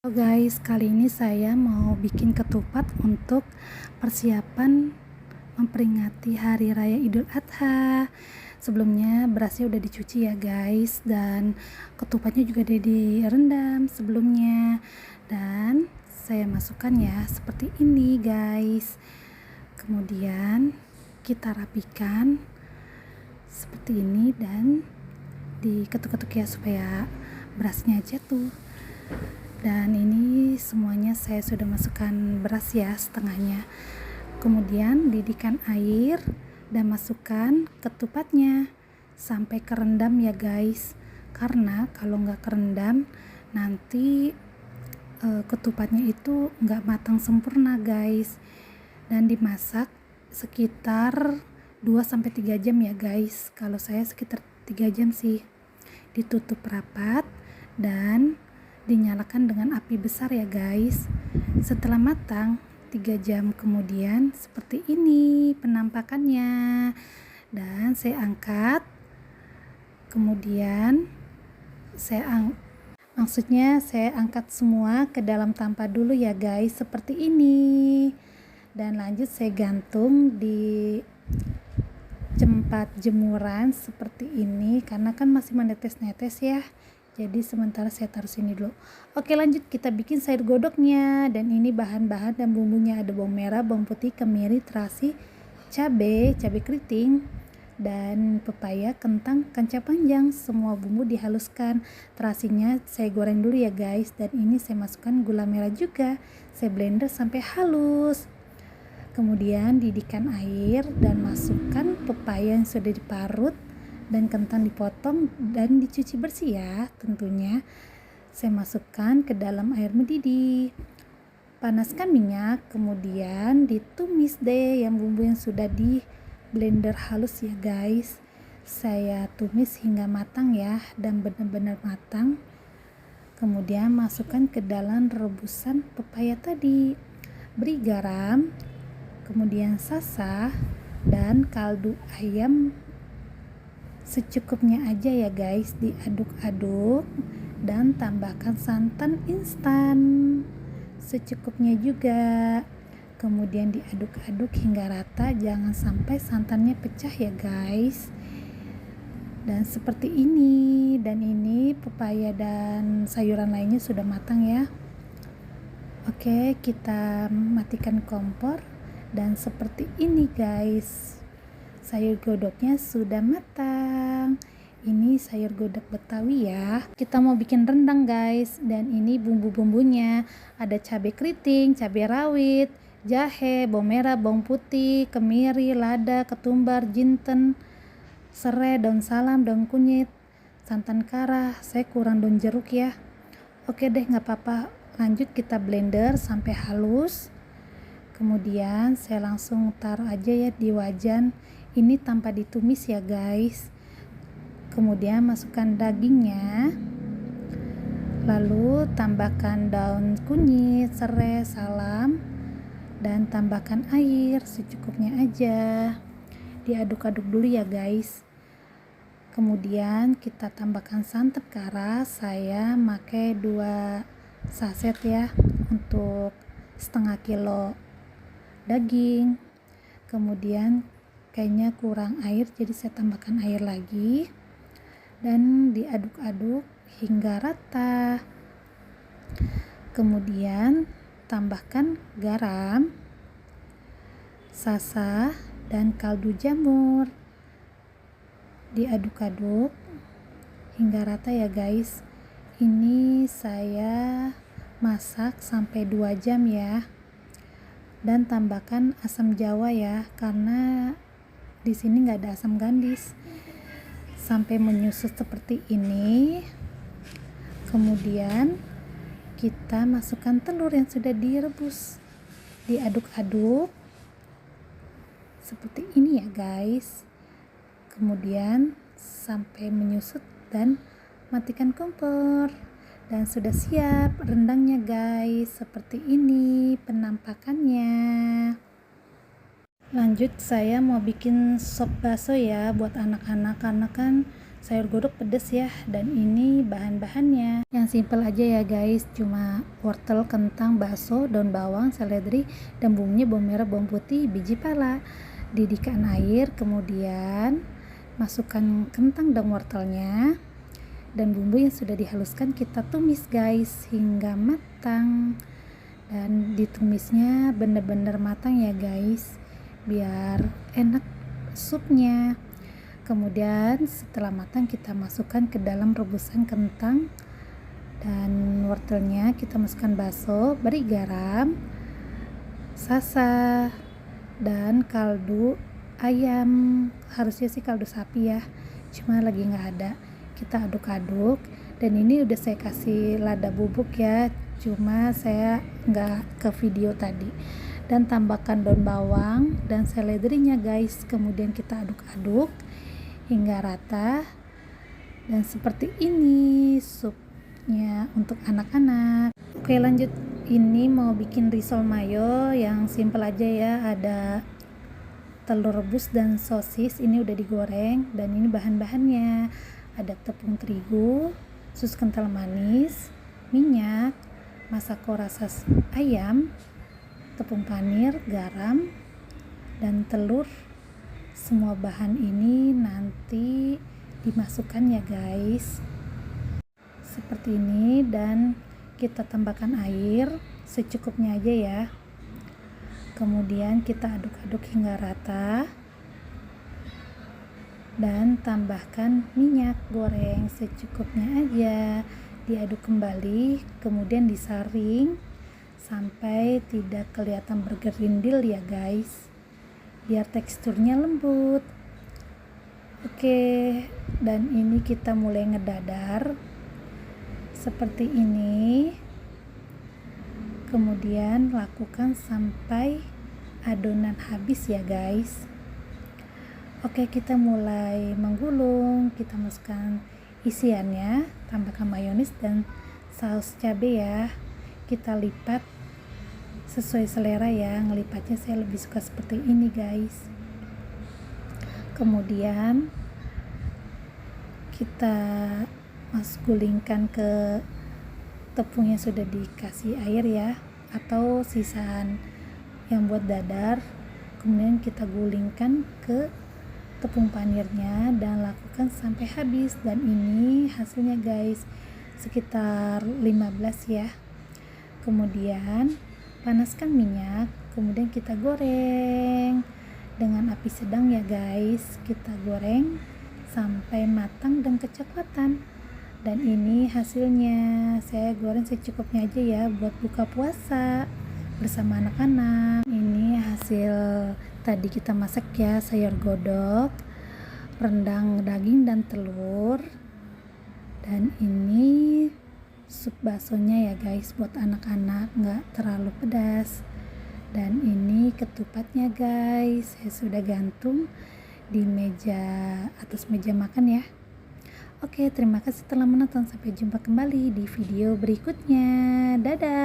Halo guys, kali ini saya mau bikin ketupat untuk persiapan memperingati Hari Raya Idul Adha. Sebelumnya berasnya udah dicuci ya guys, dan ketupatnya juga udah direndam sebelumnya. Dan saya masukkan ya seperti ini guys. Kemudian kita rapikan seperti ini dan diketuk-ketuk ya supaya berasnya jatuh. Dan ini semuanya saya sudah masukkan beras ya, setengahnya. Kemudian didihkan air dan masukkan ketupatnya sampai kerendam ya guys, karena kalau nggak kerendam nanti ketupatnya itu nggak matang sempurna guys. Dan dimasak sekitar 2-3 jam ya guys. Kalau saya sekitar 3 jam sih. Ditutup rapat dan dinyalakan dengan api besar ya guys. Setelah matang 3 jam kemudian seperti ini penampakannya. Dan saya angkat. Kemudian saya angkat semua ke dalam tampa dulu ya guys, seperti ini. Dan lanjut saya gantung di tempat jemuran seperti ini, karena kan masih menetes-netes ya. Jadi sementara saya taruh sini dulu. Oke, lanjut kita bikin sayur godoknya. Dan ini bahan-bahan dan bumbunya, ada bawang merah, bawang putih, kemiri, terasi, cabai keriting, dan pepaya, kentang, kacang panjang. Semua bumbu dihaluskan. Terasinya saya goreng dulu ya guys. Dan ini saya masukkan gula merah juga. Saya blender sampai halus. Kemudian didihkan air dan masukkan pepaya yang sudah diparut dan kentang dipotong dan dicuci bersih ya tentunya. Saya masukkan ke dalam air mendidih. Panaskan minyak, kemudian ditumis deh yang bumbu yang sudah di blender halus ya guys. Saya tumis hingga matang ya, dan benar-benar matang. Kemudian masukkan ke dalam rebusan pepaya tadi. Beri garam, kemudian sasa dan kaldu ayam secukupnya aja ya guys. Diaduk-aduk dan tambahkan santan instan secukupnya juga. Kemudian diaduk-aduk hingga rata, jangan sampai santannya pecah ya guys. Dan seperti ini. Dan ini pepaya dan sayuran lainnya sudah matang ya. Oke, kita matikan kompor. Dan seperti ini guys, sayur godoknya sudah matang. Ini sayur godok Betawi ya. Kita mau bikin rendang guys. Dan ini bumbu-bumbunya, ada cabai keriting, cabai rawit, jahe, bawang merah, bawang putih, kemiri, lada, ketumbar, jinten, serai, daun salam, daun kunyit, santan kara. Saya kurang daun jeruk ya. Oke deh, nggak apa-apa. Lanjut kita blender sampai halus. Kemudian saya langsung taruh aja ya di wajan. Ini tanpa ditumis ya guys. Kemudian masukkan dagingnya. Lalu tambahkan daun kunyit, serai, salam, dan tambahkan air secukupnya aja. Diaduk-aduk dulu ya guys. Kemudian kita tambahkan santan kara. Saya pakai 2 saset ya untuk setengah kilo daging. Kemudian kayaknya kurang air, jadi saya tambahkan air lagi dan diaduk-aduk hingga rata. Kemudian tambahkan garam, sasa, dan kaldu jamur. Diaduk-aduk hingga rata ya guys. Ini saya masak sampai 2 jam ya. Dan tambahkan asam jawa ya, karena di sini nggak ada asam gandis. Sampai menyusut seperti ini. Kemudian kita masukkan telur yang sudah direbus. Diaduk-aduk seperti ini ya guys. Kemudian sampai menyusut dan matikan kompor. Dan sudah siap rendangnya guys. Seperti ini penampakannya. Lanjut saya mau bikin sop bakso ya buat anak-anak, karena kan sayur godok pedes ya. Dan ini bahan-bahannya yang simple aja ya guys, cuma wortel, kentang, bakso, daun bawang, seledri, dan bumbunya bawang merah, bawang putih, biji pala. Didihkan air, kemudian masukkan kentang dan wortelnya, dan bumbu yang sudah dihaluskan kita tumis guys hingga matang. Dan ditumisnya bener-bener matang ya guys, biar enak supnya. Kemudian setelah matang kita masukkan ke dalam rebusan kentang dan wortelnya, kita masukkan bakso, beri garam, sasa, dan kaldu ayam. Harusnya sih kaldu sapi ya, cuma lagi nggak ada. Kita aduk-aduk, dan ini udah saya kasih lada bubuk ya, cuma saya nggak ke video tadi. Dan tambahkan daun bawang dan seledrinya guys, kemudian kita aduk-aduk hingga rata. Dan seperti ini supnya untuk anak-anak. Oke lanjut, ini mau bikin risol mayo yang simple aja ya. Ada telur rebus dan sosis, ini udah digoreng. Dan ini bahan-bahannya, ada tepung terigu, sus kental manis, minyak, masako rasa ayam, tepung panir, garam, dan telur. Semua bahan ini nanti dimasukkan ya guys, seperti ini. Dan kita tambahkan air secukupnya aja ya. Kemudian kita aduk-aduk hingga rata, dan tambahkan minyak goreng secukupnya aja. Diaduk kembali, kemudian disaring sampai tidak kelihatan bergerindil ya guys, biar teksturnya lembut. Oke, dan ini kita mulai ngedadar seperti ini. Kemudian lakukan sampai adonan habis ya guys. Oke, kita mulai menggulung. Kita masukkan isiannya, tambahkan mayonis dan saus cabai ya. Kita lipat sesuai selera ya, ngelipatnya saya lebih suka seperti ini guys. Kemudian kita gulingkan ke tepung yang sudah dikasih air ya, atau sisaan yang buat dadar. Kemudian kita gulingkan ke tepung panirnya dan lakukan sampai habis. Dan ini hasilnya guys, sekitar 15 ya. Kemudian panaskan minyak, kemudian kita goreng dengan api sedang ya guys. Kita goreng sampai matang dan kecoklatan. Dan ini hasilnya, saya goreng secukupnya aja ya buat buka puasa bersama anak-anak. Ini hasil tadi kita masak ya, sayur godok, rendang daging dan telur. Dan ini sup baksonya ya guys, buat anak-anak, nggak terlalu pedas. Dan ini ketupatnya guys, saya sudah gantung di atas meja makan ya. Oke, terima kasih telah menonton, sampai jumpa kembali di video berikutnya. Dadah.